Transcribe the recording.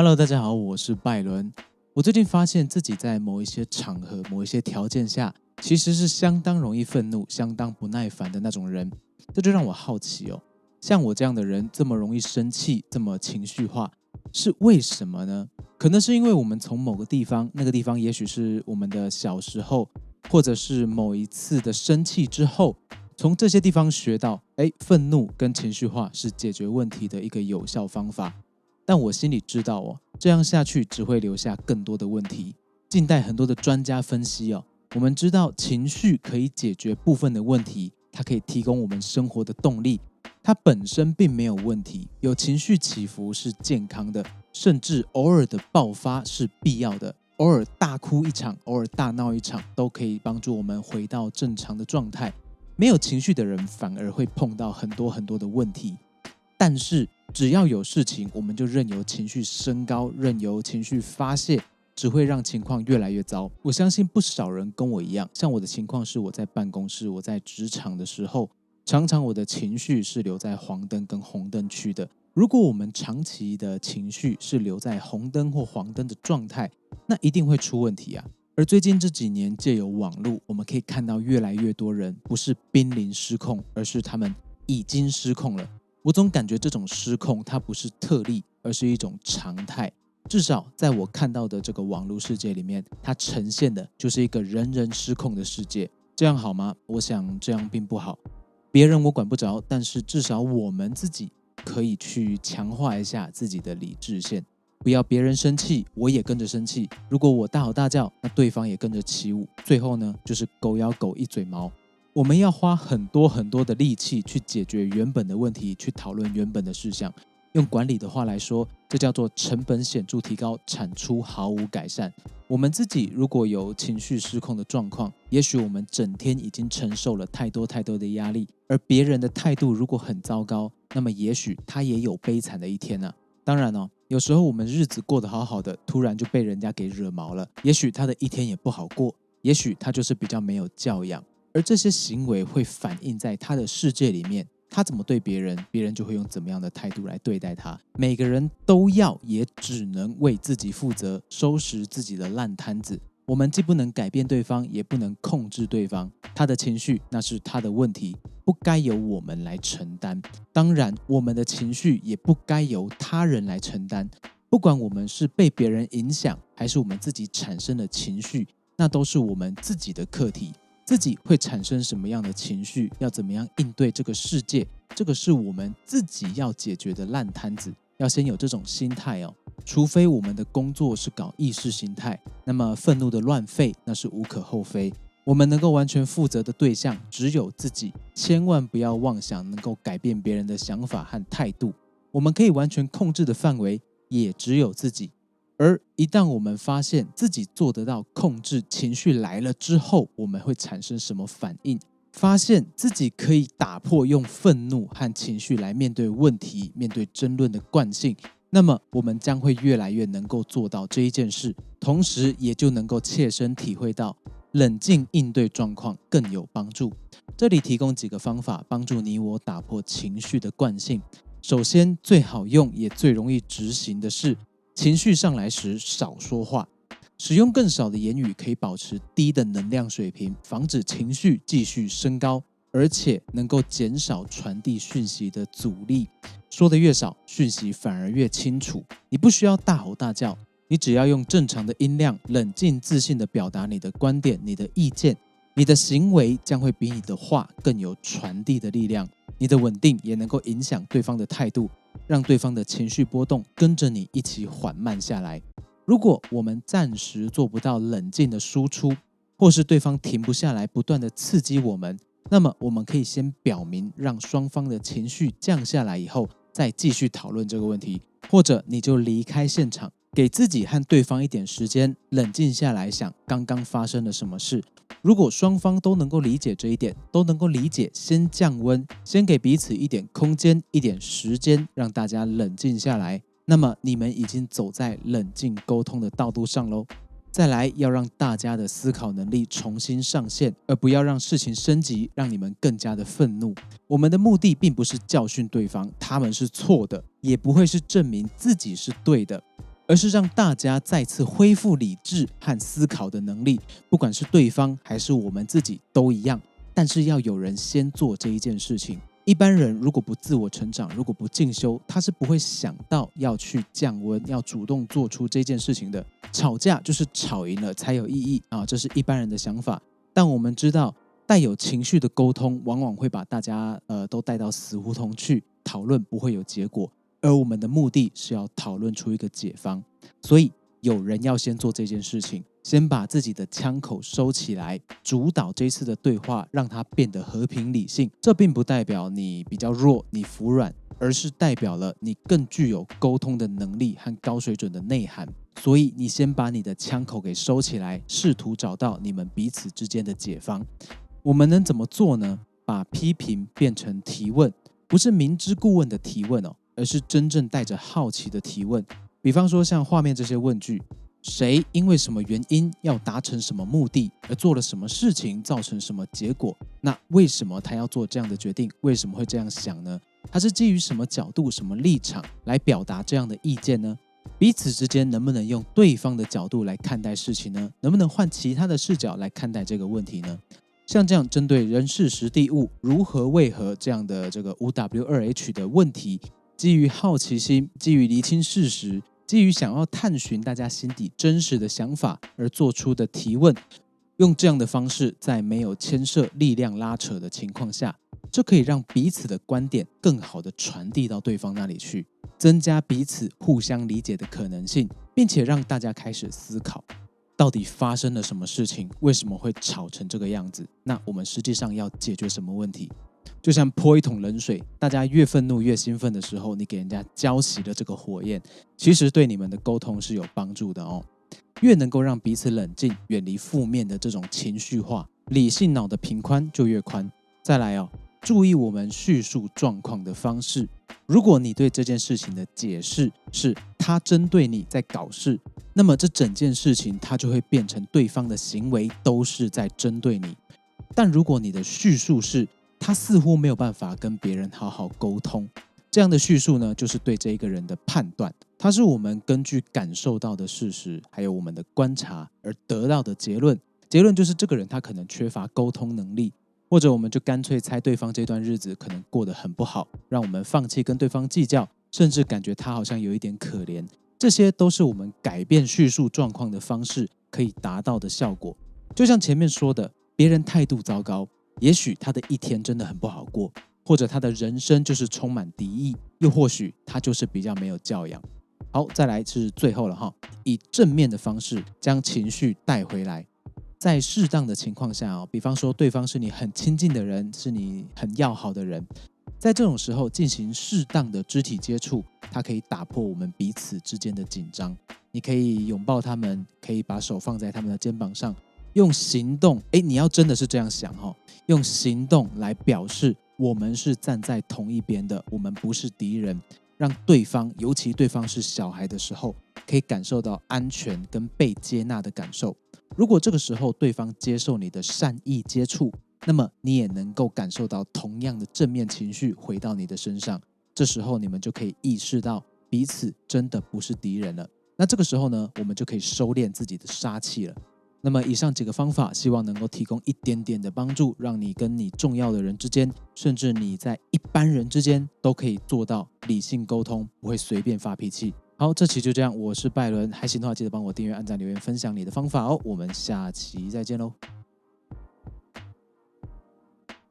Hello，大家好，我是拜伦。我最近发现自己在某一些场合、某一些条件下，其实是相当容易愤怒、相当不耐烦的那种人。这就让我好奇哦，像我这样的人这么容易生气、这么情绪化，是为什么呢？可能是因为我们从某个地方，那个地方也许是我们的小时候，或者是某一次的生气之后，从这些地方学到，愤怒跟情绪化是解决问题的一个有效方法。但我心里知道哦，这样下去只会留下更多的问题。近代很多的专家分析哦，我们知道情绪可以解决部分的问题，它可以提供我们生活的动力，它本身并没有问题。有情绪起伏是健康的，甚至偶尔的爆发是必要的。偶尔大哭一场，偶尔大闹一场，都可以帮助我们回到正常的状态。没有情绪的人反而会碰到很多很多的问题。但是只要有事情，我们就任由情绪升高，任由情绪发泄，只会让情况越来越糟。我相信不少人跟我一样，像我的情况是我在办公室、我在职场的时候，常常我的情绪是留在黄灯跟红灯区的。如果我们长期的情绪是留在红灯或黄灯的状态，那一定会出问题啊。而最近这几年，借由网络，我们可以看到越来越多人不是濒临失控，而是他们已经失控了。我总感觉这种失控它不是特例，而是一种常态。至少在我看到的这个网络世界里面，它呈现的就是一个人人失控的世界。这样好吗？我想这样并不好。别人我管不着，但是至少我们自己可以去强化一下自己的理智线，不要别人生气，我也跟着生气。如果我大吼大叫，那对方也跟着起舞。最后呢，就是狗咬狗一嘴毛。我们要花很多很多的力气去解决原本的问题，去讨论原本的事项。用管理的话来说，这叫做成本显著提高，产出毫无改善。我们自己如果有情绪失控的状况，也许我们整天已经承受了太多太多的压力，而别人的态度如果很糟糕，那么也许他也有悲惨的一天啊。当然哦，有时候我们日子过得好好的，突然就被人家给惹毛了，也许他的一天也不好过，也许他就是比较没有教养。而这些行为会反映在他的世界里面，他怎么对别人，别人就会用怎么样的态度来对待他。每个人都要也只能为自己负责，收拾自己的烂摊子。我们既不能改变对方，也不能控制对方。他的情绪那是他的问题，不该由我们来承担。当然，我们的情绪也不该由他人来承担。不管我们是被别人影响，还是我们自己产生的情绪，那都是我们自己的课题。自己会产生什么样的情绪，要怎么样应对这个世界，这个是我们自己要解决的烂摊子。要先有这种心态哦，除非我们的工作是搞意识形态，那么愤怒的乱吠那是无可厚非。我们能够完全负责的对象只有自己，千万不要妄想能够改变别人的想法和态度。我们可以完全控制的范围也只有自己。而一旦我们发现自己做得到控制情绪来了之后，我们会产生什么反应？发现自己可以打破用愤怒和情绪来面对问题、面对争论的惯性，那么我们将会越来越能够做到这一件事，同时也就能够切身体会到冷静应对状况更有帮助。这里提供几个方法，帮助你我打破情绪的惯性。首先，最好用也最容易执行的是情绪上来时少说话，使用更少的言语可以保持低的能量水平，防止情绪继续升高，而且能够减少传递讯息的阻力。说的越少，讯息反而越清楚。你不需要大吼大叫，你只要用正常的音量，冷静自信地表达你的观点、你的意见，你的行为将会比你的话更有传递的力量。你的稳定也能够影响对方的态度，让对方的情绪波动跟着你一起缓慢下来。如果我们暂时做不到冷静的输出，或是对方停不下来不断的刺激我们，那么我们可以先表明，让双方的情绪降下来以后，再继续讨论这个问题。或者你就离开现场，给自己和对方一点时间，冷静下来想刚刚发生了什么事。如果双方都能够理解这一点，都能够理解先降温，先给彼此一点空间、一点时间，让大家冷静下来，那么你们已经走在冷静沟通的道路上咯。再来，要让大家的思考能力重新上线，而不要让事情升级，让你们更加的愤怒。我们的目的并不是教训对方，他们是错的，也不会是证明自己是对的，而是让大家再次恢复理智和思考的能力，不管是对方还是我们自己都一样。但是要有人先做这一件事情。一般人如果不自我成长，如果不进修，他是不会想到要去降温，要主动做出这件事情的。吵架就是吵赢了才有意义啊，这是一般人的想法。但我们知道，带有情绪的沟通，往往会把大家都带到死胡同去，讨论不会有结果。而我们的目的是要讨论出一个解方，所以有人要先做这件事情，先把自己的枪口收起来，主导这一次的对话，让它变得和平理性。这并不代表你比较弱，你服软，而是代表了你更具有沟通的能力和高水准的内涵。所以你先把你的枪口给收起来，试图找到你们彼此之间的解方。我们能怎么做呢？把批评变成提问，不是明知故问的提问哦，而是真正带着好奇的提问。比方说像画面这些问句，谁因为什么原因要达成什么目的，而做了什么事情造成什么结果，那为什么他要做这样的决定，为什么会这样想呢？他是基于什么角度什么立场来表达这样的意见呢？彼此之间能不能用对方的角度来看待事情呢？能不能换其他的视角来看待这个问题呢？像这样针对人事时地物如何为何这样的这个 5W2H 的问题，基于好奇心，基于厘清事实，基于想要探寻大家心底真实的想法而做出的提问，用这样的方式，在没有牵涉力量拉扯的情况下，这可以让彼此的观点更好的传递到对方那里去，增加彼此互相理解的可能性，并且让大家开始思考，到底发生了什么事情，为什么会吵成这个样子？那我们实际上要解决什么问题？就像泼一桶冷水，大家越愤怒越兴奋的时候，你给人家浇熄了这个火焰，其实对你们的沟通是有帮助的哦。越能够让彼此冷静，远离负面的这种情绪化，理性脑的频宽就越宽。再来哦，注意我们叙述状况的方式。如果你对这件事情的解释是他针对你在搞事，那么这整件事情它就会变成对方的行为都是在针对你。但如果你的叙述是他似乎没有办法跟别人好好沟通，这样的叙述呢，就是对这一个人的判断，它是我们根据感受到的事实，还有我们的观察而得到的结论。结论就是这个人他可能缺乏沟通能力，或者我们就干脆猜对方这段日子可能过得很不好，让我们放弃跟对方计较，甚至感觉他好像有一点可怜。这些都是我们改变叙述状况的方式可以达到的效果。就像前面说的，别人态度糟糕，也许他的一天真的很不好过，或者他的人生就是充满敌意，又或许他就是比较没有教养。好，再来是最后了哈，以正面的方式将情绪带回来。在适当的情况下比方说对方是你很亲近的人，是你很要好的人，在这种时候进行适当的肢体接触，它可以打破我们彼此之间的紧张。你可以拥抱他们，可以把手放在他们的肩膀上，用行动，你要真的是这样想用行动来表示我们是站在同一边的，我们不是敌人，让对方，尤其对方是小孩的时候，可以感受到安全跟被接纳的感受。如果这个时候对方接受你的善意接触，那么你也能够感受到同样的正面情绪回到你的身上。这时候你们就可以意识到彼此真的不是敌人了。那这个时候呢，我们就可以收敛自己的杀气了。那么以上几个方法，希望能够提供一点点的帮助，让你跟你重要的人之间，甚至你在一般人之间，都可以做到理性沟通，不会随便发脾气。好，这期就这样，我是拜伦，还行的话记得帮我订阅、按赞、留言、分享你的方法哦。我们下期再见喽。